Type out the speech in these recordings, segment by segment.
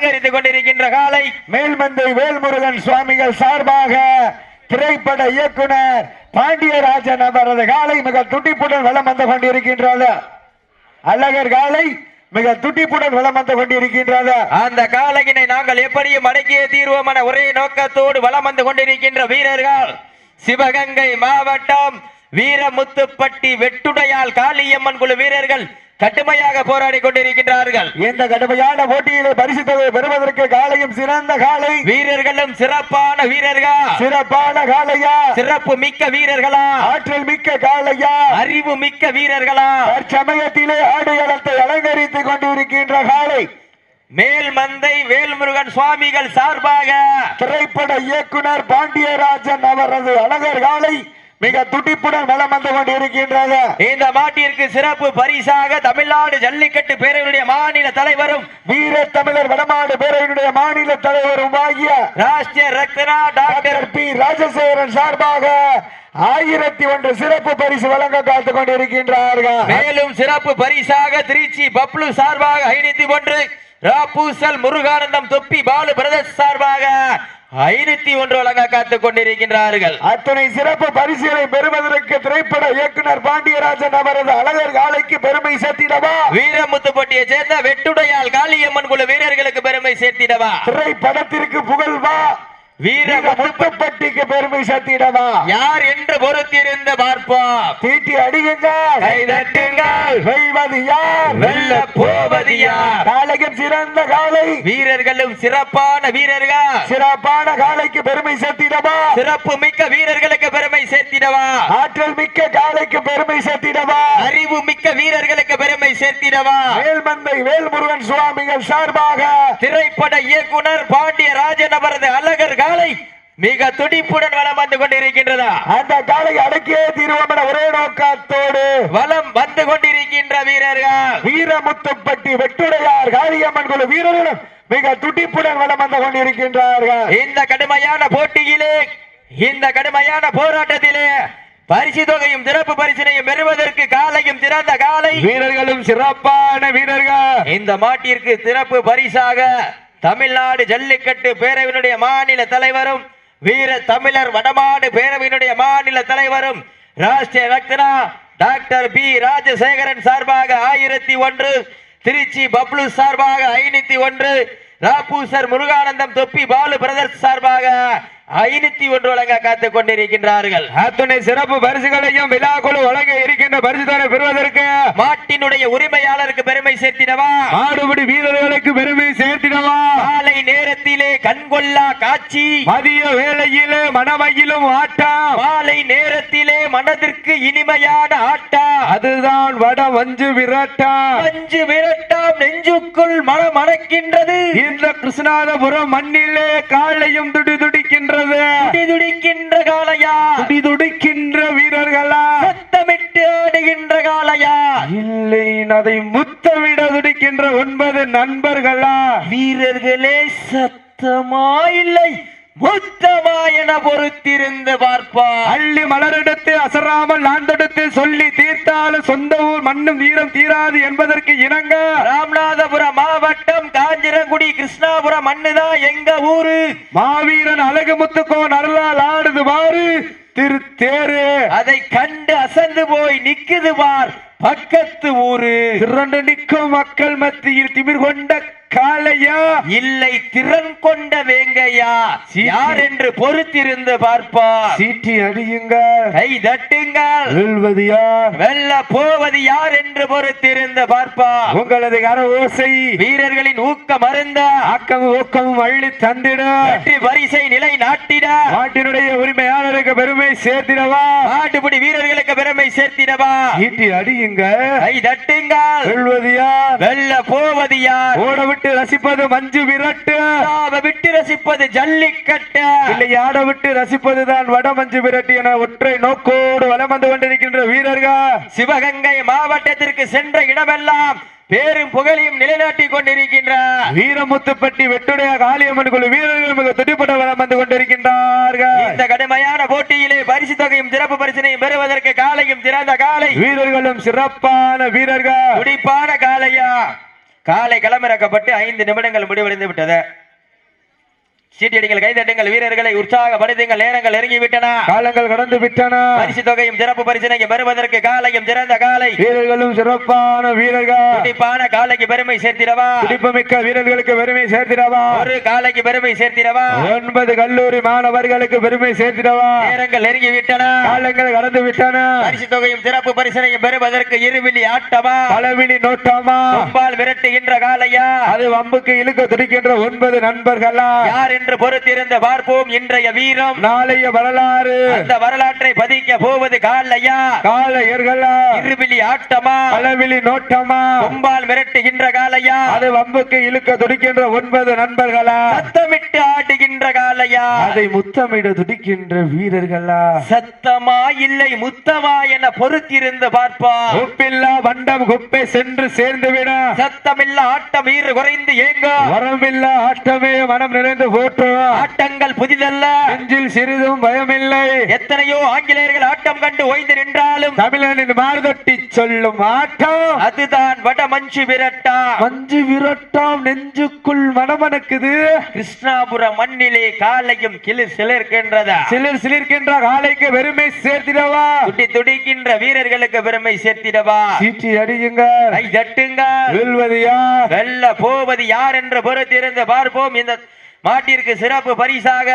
அலங்கரித்துக் கொண்டிருக்கின்ற காலை மேல்மந்தை வேல்முருகன் சுவாமிகள் சார்பாக திரைப்பட இயக்குனர் பாண்டியராஜன் அவரது காலை மிக துடிப்புடன் வலம் வந்து கொண்டிருக்கின்றது. அழகர் காலை மிக துடிப்புடன் வலம் வந்து கொண்டிருக்கின்றது. அந்த காலையினை நாங்கள் எப்படியும் அடக்கிய தீர்வோம் என ஒரே நோக்கத்தோடு வலம் வந்து கொண்டிருக்கின்ற வீரர்கள் சிவகங்கை மாவட்டம் வீரமுத்துப்பட்டி வெட்டுடையால் காளியம்மன் குழு வீரர்கள் கடுமையாக போராடி கொண்டிருக்கின்றார்கள். இந்த கடுமையான போட்டியிலே பரிசு தொகை பெறுவதற்கு காலையும் சிறந்த காலை, வீரர்களும் சிறப்பான வீரர்கள், சிறப்பான காலையா, சிறப்பு மிக்க வீரர்களா, ஆற்றல் மிக்க காலையா, அறிவு மிக்க வீரர்களா, தற்சமயத்திலே ஆடுகளத்தை அலங்கரித்துக் கொண்டிருக்கின்ற காலை மேல்மந்தை வேல்முருகன் சுவாமிகள் சார்பாக திரைப்பட இயக்குனர் பாண்டியராஜன் அவரது அழகர் காலை மிக துடிப்புடன் வலம் வந்து கொண்டிருக்கின்றது. இந்த மாட்டிற்கு சிறப்பு பரிசாக தமிழ்நாடு ஜல்லிக்கட்டு பேரவையுடைய மாநில தலைவரும் வீர தமிழர் வடமாடு பேரவையினுடைய மாநில தலைவரும் ஆகிய ராஷ்டிரிய ரத்னா டாக்டர் பி ராஜசேகரன் சார்பாக 1001 சிறப்பு பரிசு வழங்க காத்துக் கொண்டிருக்கின்றார்கள். மேலும் சிறப்பு பரிசாக திருச்சி பப்ளு சார்பாக 501, ராப்பூசல் முருகானந்தம் தொப்பி பாலு பிரதேஷ் சார்பாக 501 வழங்க காத்துக் கொண்டிருக்கின்றார்கள். அத்தனை சிறப்பு பரிசுகளை பெறுவதற்கு திரைப்பட இயக்குனர் பாண்டியராஜன் அவரது அழகர் காலைக்கு பெருமை சேர்த்திடவா, வீரமுத்துப்பட்டியை சேர்ந்த வெட்டுடையால் காளியம்மன் குழு வீரர்களுக்கு பெருமை சேர்த்திடவா, திரைப்படத்திற்கு புகழ்வா, வீரமுத்துப்பட்டிக்கு பெருமை சேர்த்திடவா, யார் என்று பொறுத்திருந்து பார்ப்போம். தீட்டி அடியுங்கள், கைதட்டுங்கள், வெல்வது யார், வெல்ல போவது யார். காலையும் சிறந்த காலை, வீரர்களும் சிறப்பான வீரர்கள், சிறப்பான காலைக்கு பெருமை சேர்த்திடவா, சிறப்பு மிக்க வீரர்களுக்கு பெருமை சேர்த்திடவா, ஆற்றல் மிக்க காலைக்கு பெருமை சேர்த்திடவா, அறிவு மிக்க வீரர்களுக்கு பெருமை சேர்த்திடவா. மேல்மந்தை வேல்முருகன் சுவாமிகள் சார்பாக திரைப்பட இயக்குனர் பாண்டியராஜன் அவரது அழகர் காலை மிக துடிப்புடன் வலம் வந்து கொண்டிருக்கின்றதா, அந்த காலை அடக்கியே தீர்வோம் என ஒரே நோக்கத்தோடு வலம் வந்து கொண்டிருக்கின்ற வீரர்கள் வீரமுத்துப்பட்டி வெட்டுடையார் காளியம்மன் குழு வீரர்களும் மிக துடிப்புடன் வலம் வந்து கொண்டிருக்கின்றார்கள். இந்த கடுமையான போட்டியிலே, இந்த கடுமையான போராட்டத்திலே பரிசு தொகையும் சிறப்பு பரிசினையும் பெறுவதற்கு காலையும் சிறந்த காலை, வீரர்களும் சிறப்பான வீரர்கள். இந்த மாட்டிற்கு சிறப்பு பரிசாக தமிழ்நாடு ஜல்லிக்கட்டு பேரவையினுடைய மாநில தலைவரும் வீர தமிழர் வடமாடு பேரவையினுடைய மாநில தலைவரும் ராஷ்டிரிய ரத்னா டாக்டர் பி ராஜசேகரன் சார்பாக 1001, திருச்சி பப்ளு சார்பாக 501, ராப்பூசர் முருகானந்தம் தொப்பி பாலு பிரதர்ஸ் சார்பாக 501 வழங்க காத்துக் கொண்டிருக்கின்றார்கள். அத்துணை சிறப்பு பரிசுகளையும் விழா குழு வழங்க இருக்கின்ற பரிசுகளை பெறுவதற்கு மாட்டினுடைய உரிமையாளருக்கு பெருமை சேர்த்திடவா, மாடுபிடி வீரர்களுக்கு பெருமை சேர்த்திடவா, காலை நேரத்திலே கண்கொள்ளா காட்சி, மதிய வேளையிலே மனமையிலும் ஆட்டம், மாலை நேரத்திலே மனதிற்கு இனிமையான ஆட்டம், அதுதான் வட மஞ்சு விரட்டம். மஞ்சு விரட்டாம் நெஞ்சுக்குள் மனம் மணக்கின்றது. இந்த கிருஷ்ணாதபுரம் மண்ணிலே காலையும் துடிதுடிக்கின்ற துடிதுடிக்கின்ற காளையா, துடிதுடிக்கின்ற வீரர்களா, சத்தமிட்டு ஆடுகின்ற காளையா, இல்லை அதை முத்தமிட துடிக்கின்ற 9 நண்பர்களா, வீரர்களே சத்தமா இல்லை முத்தமா என பொறுத்திருந்து பார்ப்பார். அள்ளி மலரெடுத்து அசராமல் நான் தொடுத்து சொல்லி தீர்த்தாலும் சொந்த ஊர் மண்ணும் வீரம் தீராது என்பதற்கு இணங்க ராமநாதபுரம் மாவட்டம் காஞ்சிரங்குடி கிருஷ்ணாபுரம் மண்ணுதான் எங்க ஊரு. மாவீரன் அழகுமுத்துக்கோன் அருளால் ஆடுது பாரு திருத்தேரு, அதை கண்டு அசந்து போய் நிக்குது பார் பக்கத்து ஊரு. திரண்டு நிற்கும் மக்கள் மத்தியில் திமிர் கொண்ட காளையா, இல்லை திறன் கொண்ட வேங்கையா, யார் என்று பொறுத்திருந்து பார்ப்பார். சீட்டி அடியுங்கள், கை தட்டுங்கள், வெல்வது யார், வெல்ல போவது யார் என்று பொறுத்திருந்து பார்ப்பார். உங்களது கர ஓசை வீரர்களின் ஊக்கம் அருந்த ஆக்கமும் ஊக்கமும் அள்ளி தந்திட வெற்றி பரிசை நிலை நாட்டிட நாட்டினுடைய உரிமையாளருக்கு பெருமை சேர்த்திடவா, நாட்டுப்படி வீரர்களுக்கு பெருமை சேர்த்திடவா. சீட்டி அடியுங்க, கை தட்டுங்கள், வெல்வது யார், வெல்ல போவது யார். ஓட விட்டு ரசிப்பது மஞ்சு விரட்டு, விட்டு ரசிப்பது ஜல்லிக்கட்டு, இல்லை ஆட விட்டு ரசிப்பதுதான் வட மஞ்சு விரட்டு என ஒற்றை நோக்கோடு வலம் வந்து கொண்டிருக்கின்ற வீரர்கள் சிவகங்கை மாவட்டத்திற்கு சென்ற இடமெல்லாம் பேரும் புகழையும் நிலைநாட்டிக் கொண்டிருக்கின்ற வீரமுத்துப்பட்டி வெட்டுடைய காளியம்மன் குழு வீரர்கள் மிக துடிப்பட வலம் வந்து கொண்டிருக்கின்றார்கள். இந்த கடுமையான போட்டியிலே பரிசு தொகையும் சிறப்பு பரிசினையும் பெறுவதற்கு காலையும் சிறந்த காலை, வீரர்களும் சிறப்பான வீரர்கள், துடிப்பான காளையா, காலை களமிறக்கப்பட்டு 5 நிமிடங்கள் முடிவடைந்து விட்டது. சீட்டியடிங்கள், கைதட்டுங்கள், வீரர்களை உற்சாகப்படுத்துங்கள். நேரங்கள் நெருங்கி விட்டன, காலங்கள் கடந்து விட்டன. பரிசு தொகையும் சிறப்பு பரிசனையும் பெறுவதற்கு காலையும் சிறந்த காலை, வீரர்களும் சிறப்பான வீரர்கள், துடிப்பான காலைக்கு பெருமை சேர்த்திடவா, துடிப்புமிக்க வீரர்களுக்கு பெருமை சேர்த்திடவா, ஒரு காலைக்கு பெருமை சேர்த்திடவா, 9 கல்லூரி மாணவர்களுக்கு பெருமை சேர்த்திடவா. நேரங்கள் நெருங்கி விட்டன, காலங்கள் கடந்து விட்டன. பரிசு தொகையும் சிறப்பு பரிசனையும் பெறுவதற்கு இருவிழி ஆட்டமா, பலவிழி நோட்டமா, கொம்பால் விரட்டுகின்ற காலையா, அது வம்புக்கு இழுக்க துடிக்கின்ற 9 நண்பர்களா, யார் என்று பொறுத்திருந்து பார்ப்போம். இன்றைய வீரம், நாளைய வரலாறு, அந்த வரலாற்றை பதிக்க போவது காலையா, காளையர்களா, இருவிழி ஆட்டமா, பலவிழி நோட்டமா, கொம்பால் மிரட்டுகின்ற காலையா, அது வம்புக்கு இழுக்க துடிக்கின்ற 9 நண்பர்களா, சத்தமிட்டு ஆடுகின்ற காலையா, அதை முத்தமிட துடிக்கின்ற வீரர்களா, சத்தமா இல்லை முத்தமா என பொறுத்திருந்து பார்ப்பா. உப்பில்லா வண்டம் குப்பை சென்று சேர்ந்து விட, சத்தமில்ல ஆட்டம் ஈறு குறைந்து ஏங்க, வரமில்லா ஆட்டமே மனம் நிறைந்து போற்றும். ஆட்டங்கள் புதிதல்ல, நெஞ்சில் சிறிதும் பயமில்லை. எத்தனையோ ஆங்கிலேயர்கள் ஆட்டம் கண்டு ஓய்ந்து நின்றாலும் தமிழனின் மார்தட்டி சொல்லும் ஆட்டம், அதுதான் வட மஞ்சு விரட்டா. மஞ்சு விரட்டாம் நெஞ்சுக்குள் மனமணக்குது. கிருஷ்ணாபுரம் மண்ணிலே காலையும் கிளி சிலிர்க்கின்றதா, சிலர் சிலிர்க்கின்ற காலைக்கு பெருமை சேர்த்திடவா, துடி துடிக்கின்ற வீரர்களுக்கு பெருமை சேர்த்திடவா. சீட்டி அடியுங்கள், கை தட்டுங்க, வெல்வது யார், வெல்ல போவது யார் என்று பொறுத்திருந்து பார்ப்போம். இந்த மாட்டிற்கு சிறப்பு பரிசாக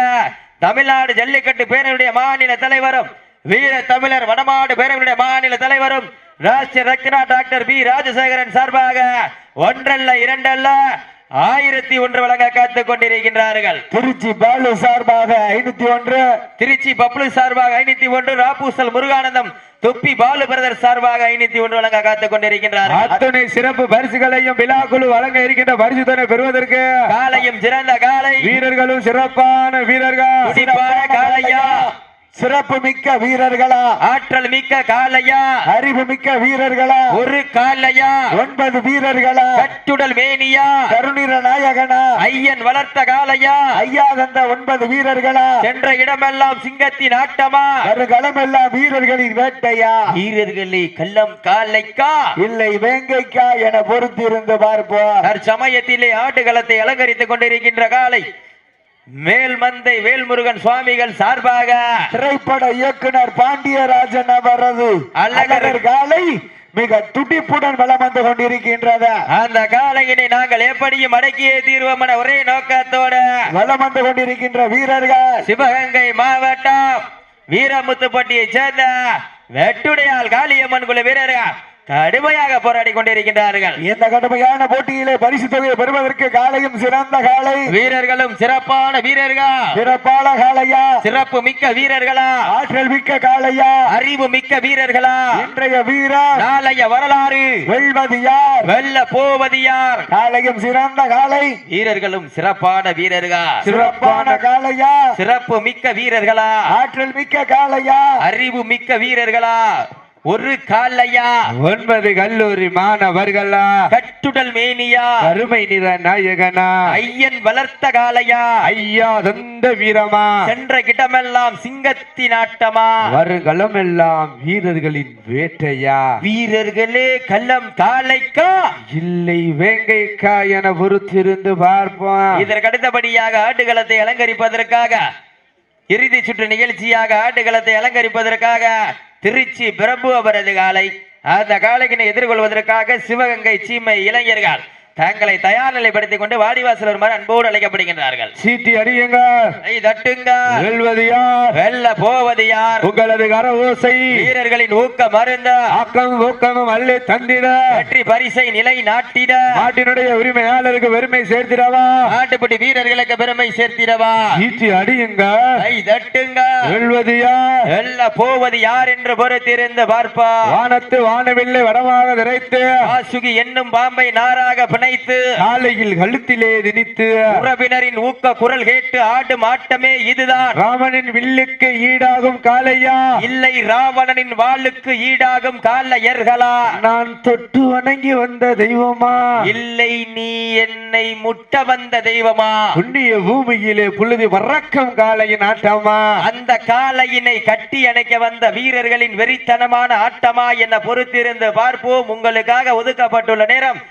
தமிழ்நாடு ஜல்லிக்கட்டு பேரவையுடைய மாநில தலைவரும், வீர தமிழர் வடமாடு பேரவையுடைய மாநில தலைவரும், ராஷ்டிரிய ரத்னா டாக்டர் பி ராஜசேகரன் சார்பாக 1 அல்ல 2 அல்ல 1001 வழங்க காத்துக் கொண்டிருக்கின்றார்கள். திருச்சி பாலு சார்பாக 501, திருச்சி பப்ளு சார்பாக 501, ராப்பூசல் முருகானந்தம் தொப்பி பாலு பிரதர் சார்பாக 501 வழங்க காத்துக் கொண்டிருக்கின்றார்கள். அத்தனை சிறப்பு பரிசுகளையும் விழாக்குழு வழங்க இருக்கின்ற பரிசுதனை பெறுவதற்கு காலையும் சிறந்த காலை, வீரர்களும் சிறப்பான வீரர்கள், துடிப்பான காளையா, சிறப்பு மிக்க வீரர்களா, ஆற்றல் மிக்க காளையா, அறிவு மிக்க வீரர்களா, ஒரு காளையா, 9 வீரர்களா, கட்டுடல் மேனியா, கருணிர நாயகனா, ஐயன் வளர்த்த காளையா, ஐயா தந்த 9 வீரர்களா, சென்ற இடமெல்லாம் சிங்கத்தின் ஆட்டமா, கருகளமெல்லாம் வீரர்களின் வேட்டையா, வீரர்களே கள்ளம் காளைக்கா இல்லை வேங்கைக்கா என பொறுத்திருந்து பார்ப்போம். தற்சமயத்திலே ஆட்டுகளத்தை அலங்கரித்துக் கொண்டிருக்கின்ற காலை மேல்மந்தை வேல்முருகன் சுவாமிகள் சார்பாக திரைப்பட இயக்குனர் பாண்டியராஜன் அவரது அழகர் காலை மிக துடிப்புடன் வலம் வந்து கொண்டிருக்கின்றது. அந்த காலையினை நாங்கள் எப்படியும் அடக்கியே தீர்வோம் என ஒரே நோக்கத்தோட வலம் வந்து கொண்டிருக்கின்ற வீரர்கள் சிவகங்கை மாவட்டம் வீரமுத்துப்பட்டியை சேர்ந்த வெட்டுடையால் காளியம்மன் குழு வீரர்கள் கடுமையாக போராடி கொண்டிருக்கின்றார்கள். இந்த கடுமையான போட்டியிலே பரிசு தொகையை பெறுவதற்கு காலையும் சிறந்த காலை, வீரர்களும் சிறப்பான வீரர்கள், சிறப்பான காளையா, சிறப்பு மிக்க வீரர்களா, ஆற்றல் மிக்க காளையா, அறிவு மிக்க வீரர்களா, இன்றைய வீரர் நாளைய வரலாறு, வெல்வது யார், வெல்ல போவது யார், காலையும் சிறந்த காலை, வீரர்களும் சிறப்பான வீரர்கள், சிறப்பான காளையா, சிறப்பு மிக்க வீரர்களா, ஆற்றல் மிக்க காளையா, அறிவு மிக்க வீரர்களா, ஒரு காலையா, 9 கல்லூரி மாணவர்களா, கட்டுடல் மேனியா, கருமை நிற நாயகனா, ஐயன் வளர்த்த காலையா, ஐயா தந்த வீரமா, சென்ற கிட்டமெல்லாம் சிங்கத்தின் ஆட்டமா, வருகளம் எல்லாம் வீரர்களின் வேட்டையா, வீரர்களே கள்ளம் காளைக்கா இல்லை வேங்கைக்கா என பொறுத்திருந்து பார்ப்போம். இதற்கு அடுத்தபடியாக ஆட்டுகளத்தை அலங்கரிப்பதற்காக இறுதி சுற்று நிகழ்ச்சியாக ஆட்டுகளத்தை அலங்கரிப்பதற்காக திருச்சி பிரபு அவரது காலை, அந்த காலையினை எதிர்கொள்வதற்காக சிவகங்கை சீமை இளைஞர்கள் தங்களை தயார் நிலைப்படுத்திக் கொண்டு வாடிவாசல் வருமாறு அன்போடு அழைக்கப்படுகின்றார்கள். சீட்டி அடியுங்கள், கை தட்டுங்க, வெல்வது யார், வெல்ல போவது யார், உங்களது கர ஓசை வீரர்களின் ஊக்க மருந்த ஆக்கம் ஊக்கமும் அள்ளி தந்திட, வெற்றி பரிசை நிலை நாட்டிட, நாட்டினுடைய உரிமையாளருக்கு பெருமை சேர்த்திடவா, நாட்டுப்பட்டி வீரர்களுக்கு பெருமை சேர்த்திடவா. சீட்டி அடியுங்க, கை தட்டுங்க, வெல்வது யார், வெல்ல போவது யார் என்று பொறுத்திருந்து பார்ப்பா. வானத்து வானவில்லை வடமாக நிறைத்து, வாசுகி என்னும் பாம்பை நாராக பிணைத்து, காலையில் கழுத்திலே திணித்து, உறவினரின் ஊக்க குரல் கேட்டு ஆடும் ஆட்டமே இதுதான். ராமனின் வில்லுக்கு ஈடாகும் காளையா, இல்லை ராவணனின் வாளுக்கு ஈடாகும் காளையர்களா, நான் தொட்டு வணங்கி வந்த தெய்வமா, இல்லை நீ என்னை முட்ட வந்த தெய்வமா, புண்ணிய பூமியிலே புழுதி வறக்கம் காளையின் ஆட்டமா, அந்த காளையினை கட்டி அணைக்க வந்த வீரர்களின் வெறித்தனமான ஆட்டமா என பொறுத்திருந்து பார்ப்போம். உங்களுக்காக ஒதுக்கப்பட்டுள்ள நேரம்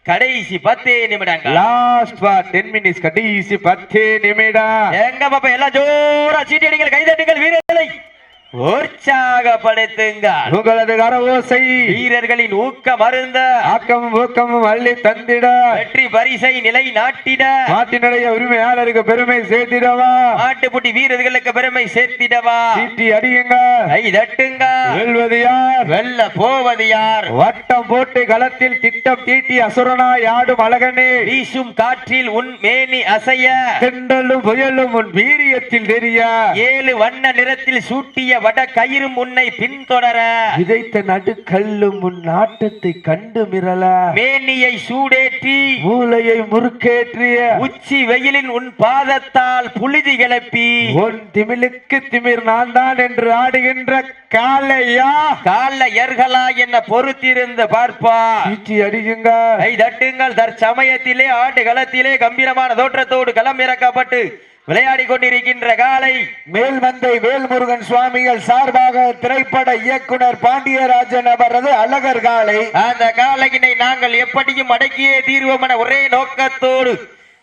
கடைசி 10 நிமிடங்கள். Last for 10 minutes. கடைசி 10 நிமிடம். எங்க பாப்பா எல்லாம் ஜோரா சீட்டியடிங்கள், கைதட்டுங்கள், வீரர்களை உற்சாகப்படுத்துங்கள். உங்களது கரவோசை வீரர்களின் ஊக்கம் அருந்த ஆக்கமும் ஊக்கமும் அள்ளி தந்திட வெற்றி பரிசை நிலை நாட்டிட நாட்டினுடைய உரிமையாளருக்கு பெருமை சேர்த்திடவா மாட்டுப்புட்டி வீரர்களுக்கு பெருமை சேர்த்திடவா சீட்டி அடியுங்க. கை தட்டுங்க. வெல்வது யார்? வெல்ல போவது யார்? வட்டம் போட்டு களத்தில் திட்டம் தீட்டி அசுரனாய் ஆடும் அழகனே. வீசும் காற்றில் உன் மேனி அசைய தென்றலும் புயலும் உன் வீரியத்தில் தெரிய 7 வண்ண நிறத்தில் சூட்டிய வட கயிறும் உன்னை பின்தொடர விதைத்த நடுக்கல்லும் உன் நாட்டத்தை கண்டு மிரள மேனியை சூடேற்றி மூளையை முறுக்கேற்றிய உச்சி வெயிலின் உன் பாதத்தால் புழுதி கிளப்பி உன் திமிழுக்கு திமிர் நான் தான் என்று ஆடுகின்ற காளையா காளையர்களா என்ன பொறுத்திருந்து பார்ப்பா. சீட்டி அடியுங்க. கை தட்டுங்கள். தற்சமயத்திலே ஆண்டு களத்திலே கம்பீரமான தோற்றத்தோடு களம் இறக்கப்பட்டு விளையாடி கொண்டிருக்கின்ற காலை மேல்மந்தை வேல்முருகன் சுவாமிகள் சார்பாக திரைப்பட இயக்குனர் பாண்டியராஜன் அவரது அழகர் காலை. அந்த காலையினை நாங்கள் எப்படியும் அடக்கியே தீர்வோம் என ஒரே நோக்கத்தோடு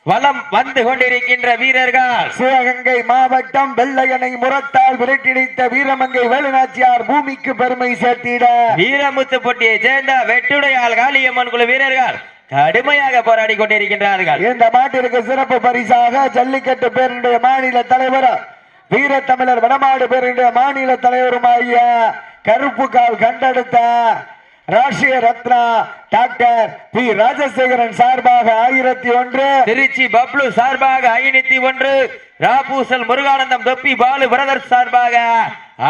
வலம் வந்து கொண்டிருக்கின்ற வீரர்கள் சிவகங்கை மாவட்டம் வெள்ளையனை முரத்தால் விரட்டியடித்த வீரமங்கை வேலுநாச்சியார் பூமிக்கு பெருமை சேர்த்திட வீரமுத்துப்பட்டியை சேர்ந்த வெட்டுடையால் காளியம்மன் குழு வீரர்கள் கடுமையாக போராடி கொண்டிருக்கின்றார்கள். இந்த மாட்டிற்கு சிறப்பு பரிசாக ஜல்லிக்கட்டு பேருடைய மாநில தலைவர் வீர தமிழர் வடமாடு பேருடைய மாநில தலைவருமாகிய கருப்பு கால் கண்டெடுத்த ராஷ்டிரிய ரத்னா டாக்டர் பி ராஜசேகரன் சார்பாக 1001, திருச்சி பப்ளு சார்பாக 501, ராபூசல் முருகானந்தம் தொப்பி பாலு பிரதர் சார்பாக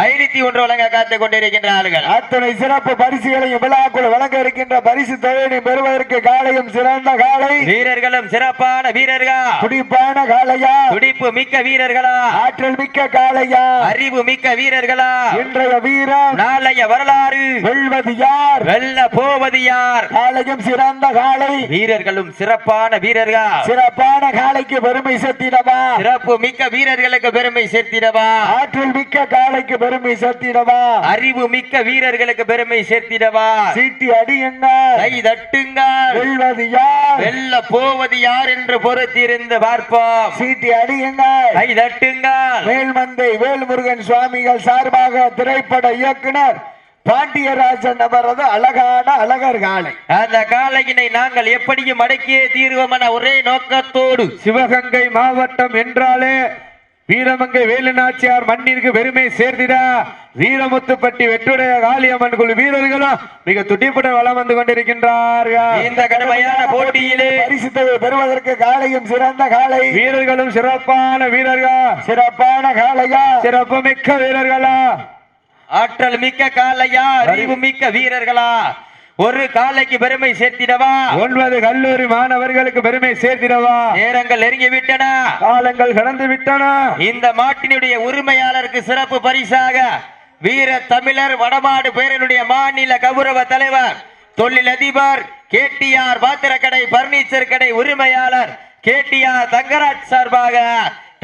501 வழங்க காத்துக் கொண்டிருக்கின்றார்கள். அத்தனை சிறப்பு பரிசுகளையும் விழாக்குள் வழங்க இருக்கின்ற பரிசு தொகையை பெறுவதற்கு காலையும் சிறந்த காலை, வீரர்களும் சிறப்பான வீரர்கள், துடிப்பான காளையா, துடிப்பு மிக்க வீரர்களா, ஆற்றல் மிக்க காளையா, அறிவு மிக்க வீரர்களா, இன்றைய வீரம் நாளைய வரலாறு, வெல்வது யார்? வெல்ல போவது யார்? காலையும் சிறந்த காலை, வீரர்களும் சிறப்பான வீரர்கள், சிறப்பான காலைக்கு பெருமை சேர்த்திடவா, சிறப்பு மிக்க வீரர்களுக்கு பெருமை சேர்த்திடவா, ஆற்றல் மிக்க காலைக்கு பெருமை சேர்த்திடவா, அறிவு மிக்க வீரர்களுக்கு பெருமை சேர்த்திடவா. சீட்டி அடியுங்க. கை தட்டுங்க. வெல்வது யார்? வெல்ல போவது யார் என்று பொறுத்திருந்து பார்ப்போம். சீட்டி அடியுங்க. கை தட்டுங்க. மேல்மந்தை வேல்முருகன் சுவாமிகள் சார்பாக திரைப்பட இயக்குனர் பாண்டியராஜன் அவரது அழகான அழகர் காலை. அந்த காலையினை நாங்கள் எப்படியும் அடக்கியே தீர்வோம் என ஒரே நோக்கத்தோடு சிவகங்கை மாவட்டம் என்றாலே வீரமங்கை வேலுநாச்சியார் மண்ணிற்கு பெருமை சேர்த்திட வீரமுத்துப்பட்டி வெட்டுடைய காளியம்மன் குழு வீரர்களும் மிக துடிப்புடன் வளம் வந்து கொண்டிருக்கின்றார்கள். இந்த கடுமையான போட்டியிலே பரிசுத்தை பெறுவதற்கு காலையும் சிறந்த காலை, வீரர்களும் சிறப்பான வீரர்கள், சிறப்பான காளையா, சிறப்பு மிக்க வீரர்களா, ஆற்றல் மிக்க காளையா, அறிவு மிக்க வீரர்களா, ஒரு காலைக்கு பெருமை சேர்த்திடவா, 9 கல்லூரி மாணவர்களுக்கு பெருமை சேர்த்திடவா. நேரங்கள் நெருங்கி விட்டன, காலங்கள் கடந்து விட்டன. இந்த மாட்டினுடைய உரிமையாளருக்கு சிறப்பு பரிசாக வீர தமிழர் வடமாடு பேரனுடைய மாநில கௌரவ தலைவர் தொழிலதிபர் கேடிஆர் பாத்திரக்கடை பர்னிச்சர் கடை உரிமையாளர் கேடிஆர் தங்கராஜ் சார்பாக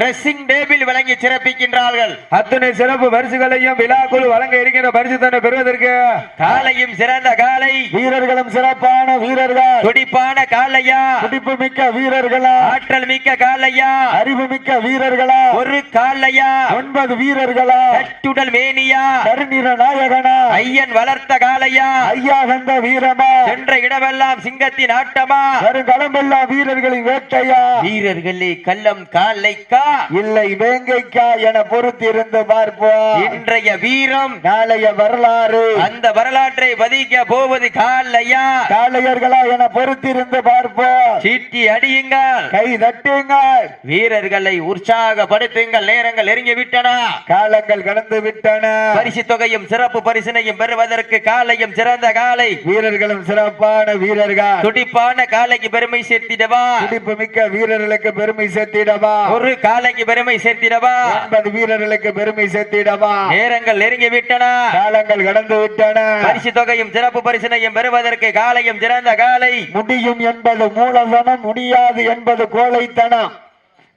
டிரெஸ்ஸிங் டேபிள் வழங்கி சிறப்பிக்கின்றார்கள். அத்தனை சிறப்பு பரிசுகளையும் விழாக்குழு வழங்க இருக்கின்ற பரிசு தன்னை பெறுவதற்கு காலையும் சிறந்த காலை, வீரர்களும் சிறப்பான வீரர்கள், துடிப்பான காளையா, துடிப்பு மிக்க வீரர்களா, ஆற்றல் மிக்க காளையா, அறிவு மிக்க வீரர்களா, ஒரு காளையா, 9 வீரர்களா, கட்டுடல் மேனியா, கருநிற நாயகனா, ஐயன் வளர்த்த காளையா, ஐயா வந்த வீரமா, சென்ற இடமெல்லாம் சிங்கத்தின் ஆட்டமா, வருங்களமெல்லாம் வீரர்களின் வேட்டையா, வீரர்களே கள்ளம் காளைக்கா இல்லை வேங்கைக்கா என பொறுத்திருந்து பார்ப்போம். இன்றைய வீரம் நாளைய வரலாறு, அந்த வரலாற்றை பதிக்க போவது காளையா, காளையர்களா என பொறுத்திருந்து பார்ப்போம். சீட்டி அடியுங்கள். கை தட்டுங்கள். வீரர்களை உற்சாகப்படுத்துங்கள். நேரங்கள் நெருங்கி விட்டன, காலங்கள் கடந்து விட்டன. பரிசு தொகையும் சிறப்பு பரிசினையும் பெறுவதற்கு காலையும் சிறந்த காலை, வீரர்களும் சிறப்பான வீரர்கள், துடிப்பான காலைக்கு பெருமை சேர்த்திடவா, துடிப்பு மிக்க வீரர்களுக்கு பெருமை சேர்த்திடவா, ஒரு காலைக்கு பெருமை சேர்த்திடவா, 9 வீரர்களுக்கு பெருமை சேர்த்திடவா. நேரங்கள் நெருங்கி விட்டன, காலங்கள் கடந்து விட்டன. பரிசு தொகையும் சிறப்பு பரிசினையும் பெறுவதற்கு காலையும் சிறந்த காலை, முடியும் என்பது மூலதனம், முடியாது என்பது கோழைத்தனம்.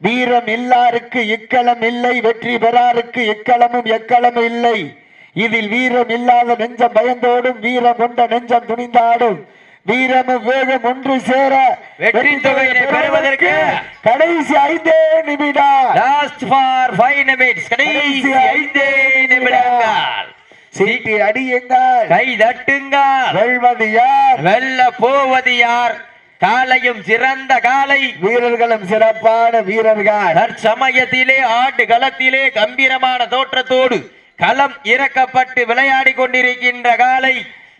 வீரம் இல்லாருக்கு இக்களம் இல்லை, வெற்றி பெறாருக்கு இக்களமும் எக்களமும் இல்லை. இதில் வீரம் இல்லாத நெஞ்சம் பயந்தோடும், வீரம் கொண்ட நெஞ்சம் துணிந்தாடும். வீரமும் வேகம் ஒன்று சேர வெற்றி தொகையினை பெறுவதற்கு கடைசி 5 நிமிடம். Last for 5 minutes. கடைசி 5 நிமிடங்கள். சீட்டி அடியுங்கள், கை தட்டுங்கள். வெல்வது யார், வெல்ல போவது யார்? காலையும் சிறந்த காலை, வீரர்களும் சிறப்பான வீரர்கள். தற்சமயத்திலே ஆட்டு களத்திலே கம்பீரமான தோற்றத்தோடு களம் இறக்கப்பட்டு விளையாடி கொண்டிருக்கின்ற காலை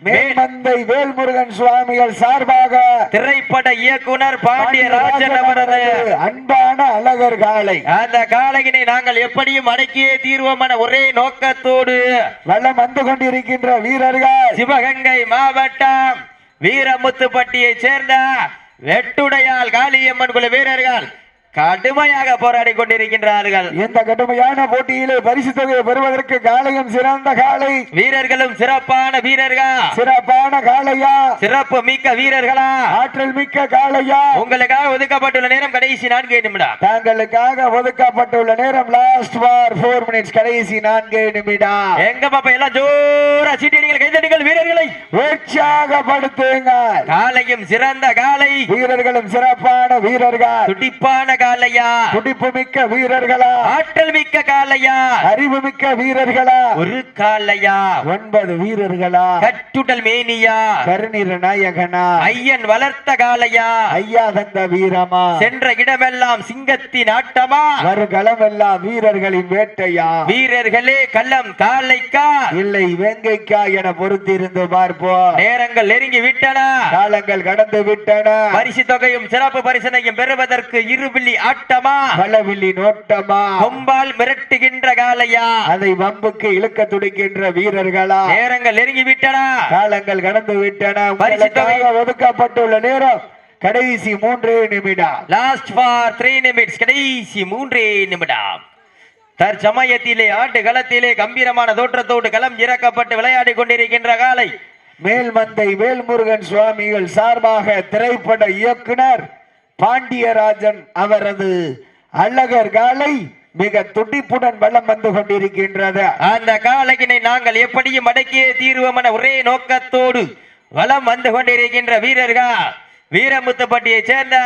மேல்மந்தை வேல்முருகன் சுவாமிகள் சார்பாக திரைப்பட இயக்குனர் பாண்டியராஜன் அவரது அன்பான அழகர் காலை. அந்த காளையினை நாங்கள் எப்படியும் அடக்கியே தீர்வோம் என ஒரே நோக்கத்தோடு வலம் வந்து கொண்டிருக்கின்ற வீரர்கள் சிவகங்கை மாவட்டம் வீரமுத்துப்பட்டியை சேர்ந்த வெட்டுடையால் காளியம்மன் குழு வீரர்கள் கடுமையாக போராடி கொண்டிருக்கின்றார்கள். இந்த கடுமையான போட்டியிலே பரிசு தொகையை பெறுவதற்கு காளையும் சிறந்த காளை, வீரர்களும் சிறப்பான வீரர்கள். சிறப்பான காளையா, சிறப்பு மிக்க வீரர்களா, ஆற்றல் மிக்க காளையா. உங்களுக்காக ஒதுக்கப்பட்டுள்ள நேரம் கடைசி 4 நிமிடம். தாங்களுக்காக ஒதுக்கப்பட்டுள்ள நேரம் லாஸ்ட் ஃபார் 4 மினிட்ஸ். கடைசி 4 நிமிடம். எங்க பாப்பா எல்லாம் ஜோரா சீட்டியடிகள், கைதடிகள், வீரர்களை உற்சாகப்படுத்துங்கள். காலையும் சிறந்த காலை, வீரர்களும் சிறப்பான வீரர்கள். துடிப்பான காலையா, துடிப்பு மிக்க வீரர்களா, ஆற்றல் மிக்க காலையா, அறிவு மிக்க வீரர்களா, ஒரு காலையா, 9 வீரர்களா, கட்டுடல் மேனியா, கருநிற நாயகனா, ஐயன் வளர்த்த காலையா, ஐயா தந்த வீரமா, சென்ற இடமெல்லாம் சிங்கத்தின் ஆட்டமா, வருகளமெல்லாம் வீரர்களின் வேட்டையா, வீரர்களே களம் காலைக்கா இல்லை வேங்கைக்கா என பொறுத்திருந்து பார்ப்போம். நேரங்கள் நெருங்கி விட்டன, காலங்கள் கடந்து விட்டன. பரிசு தொகையும் சிறப்பு பரிசனையும் பெறுவதற்கு இருபில்லி ஆட்டமா, பலவில்லி நோட்டமா, கொம்பால் மிரட்டுகின்ற காலையா, அதை வம்புக்கு இழுக்க துடிக்கின்ற வீரர்களா. நேரங்கள் நெருங்கி விட்டன, காலங்கள் கடந்து விட்டன. பரிசு தொகை ஒதுக்கப்பட்டுள்ள நேரம் கடைசி 3 நிமிடம். Last for 3 minutes. கடைசி 3 நிமிடம். தற்சமயத்திலே ஆட்டு களத்திலே கம்பீரமான தோற்றத்தோடு களம் இறக்கப்பட்டு விளையாடி கொண்டிருக்கின்ற காலை மேல்மந்தை வேல்முருகன் சுவாமிகள் சார்பாக திரைப்பட இயக்குனர் பாண்டியராஜன் அவரது அழகர் காலை மிக துடிப்புடன் வலம் வந்து கொண்டிருக்கின்றது. அந்த காலையினை நாங்கள் எப்படியும் அடக்கியே தீர்வோம் என ஒரே நோக்கத்தோடு வலம் வந்து கொண்டிருக்கின்ற வீரர்கள் வீரமுத்துப்பட்டியை சேர்ந்த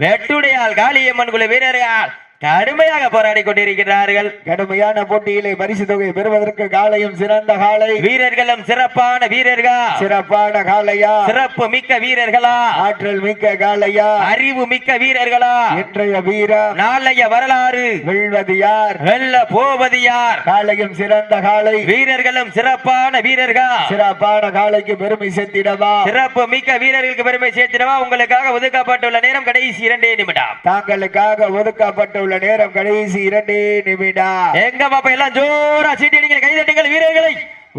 வெட்டுடையால் காளியம்மன் குழு வீரர்கள் கடுமையாக போராடி கொண்டிருக்கிறார்கள். கடுமையான போட்டியிலே பரிசு தொகை பெறுவதற்கு காலையும் சிறந்த காலை, வீரர்களும் சிறப்பான வீரர்கள். சிறப்பான காலையா, சிறப்பு மிக்க வீரர்களா, ஆற்றல் மிக்க காலையா, அறிவு மிக்க வீரர்களா, இன்றைய வீரம் நாளைய வரலாறு, வெல்வது யார், வெல்ல போவது யார்? காலையும் சிறந்த காலை, வீரர்களும் சிறப்பான வீரர்கள். சிறப்பான காலைக்கு பெருமை சேர்த்திடவா, சிறப்பு மிக்க வீரர்களுக்கு பெருமை சேர்த்திடவா. உங்களுக்காக ஒதுக்கப்பட்டுள்ள நேரம் கடைசி 2 நிமிடம். தாங்களுக்காக ஒதுக்கப்பட்டுள்ள நேரம் கடைசி 2 நிமிடம். எங்க பாப்பா எல்லாம் ஜோரா சீட்டியடிங்கள், கைதட்டுங்கள், வீரர்களை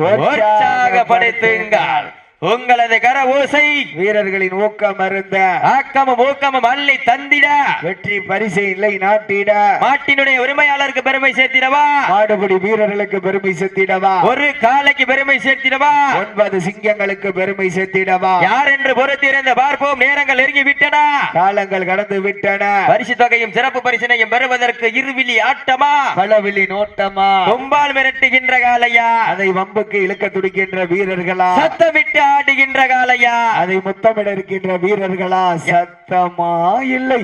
உற்சாகப்படுத்துங்கள். உங்களது கர ஓசை வீரர்களின் ஊக்கம் அருந்த ஆக்கமும் ஊக்கமும் அள்ளி தந்திட வெற்றி பரிசை இல்லை நாட்டிட மாட்டினுடைய உரிமையாளருக்கு பெருமை சேர்த்திடவா, மாடுபிடி வீரர்களுக்கு பெருமை சேர்த்திடவா, ஒரு காலைக்கு பெருமை சேர்த்திடவா, 9 சிங்கங்களுக்கு பெருமை சேர்த்திடவா. யார் என்று பொறுத்திருந்து பார்ப்போம். நேரங்கள் நெருங்கி விட்டன, காலங்கள் கடந்து விட்டன. பரிசு தொகையும் சிறப்பு பரிசினையும் பெறுவதற்கு இருவிழி ஆட்டமா, பலவிழி நோட்டமா, கொம்பால் மிரட்டுகின்ற காலையா, அதை வம்புக்கு இழுக்க துடிக்கின்ற வீரர்களா, சத்தமிட்டு ஆடுகின்ற காலையா, அதை முத்தமிட இருக்கின்ற வீரர்களா, சத்தமா இல்லை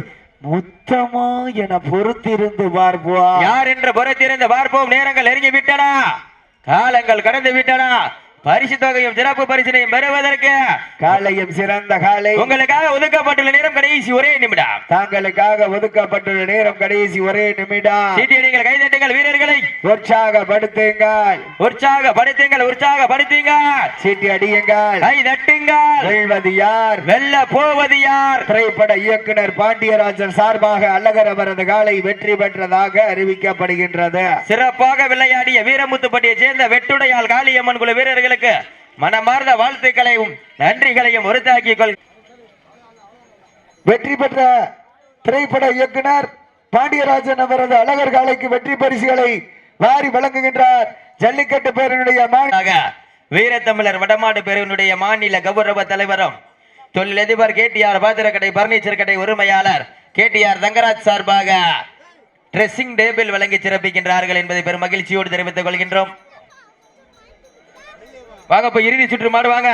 முத்தமா என பொறுத்திருந்து பார்ப்போம். யார் என்று பொறுத்திருந்து பார்ப்போம். நேரங்கள் நெருங்கி விட்டன, காலங்கள் கடந்து விட்டன. பரிசு தொகையும் சிறப்பு பரிசினையும் பெறுவதற்கு காலையும் சிறந்த காலை, உங்களுக்காக ஒதுக்கப்பட்டுள்ள நேரம் கடைசி 1 நிமிடம். தாங்களுக்காக ஒதுக்கப்பட்டுள்ள நேரம் கடைசி 1 நிமிடம். சீட்டியடிங்கள், கைதட்டுங்கள், வீரர்களை உற்சாகப்படுத்துங்கள், உற்சாகப்படுத்துங்கள், உற்சாகப்படுத்துங்கள், சீட்டி அடியுங்கள், கை தட்டுங்கள். வெல்வது யார், வெல்ல போவது யார்? திரைப்பட இயக்குனர் பாண்டியராஜன் சார்பாக அழகர் அவரது காலை வெற்றி பெற்றதாக அறிவிக்கப்படுகின்றது. சிறப்பாக விளையாடிய வீரமுத்துப்பட்டியை சேர்ந்த வெட்டுடையால் காளியம்மன் குழு வீரர்களுக்கு மனமார்ந்த வாழ்த்துக்களையும் நன்றிகளையும் உறுத்தாக்கிக் கொள். வெற்றி பெற்ற திரைப்பட இயக்குனர் பாண்டியராஜன் அவரது அழகர் காலைக்கு வெற்றி பரிசுகளை வாரி வழங்குகின்றார். ஜல்லிக்கட்டு பேரனுடைய வீரத்தமிழர் வடமாடு பேரனுடைய மாநில கௌரவ தலைவரும் தொழிலதிபர் கேடிஆர் பாத்திரக்கடை பர்னிச்சர் கடை உரிமையாளர் கேடிஆர் தங்கராஜ் சார்பாக ட்ரெஸ்ஸிங் டேபிள் வழங்கி சிறப்பிக்கின்றார்கள் என்பதை பெரும் மகிழ்ச்சியோடு தெரிவித்துக் கொள்கின்றோம். வாங்க, இறுதி சுற்று மாடுவாங்க.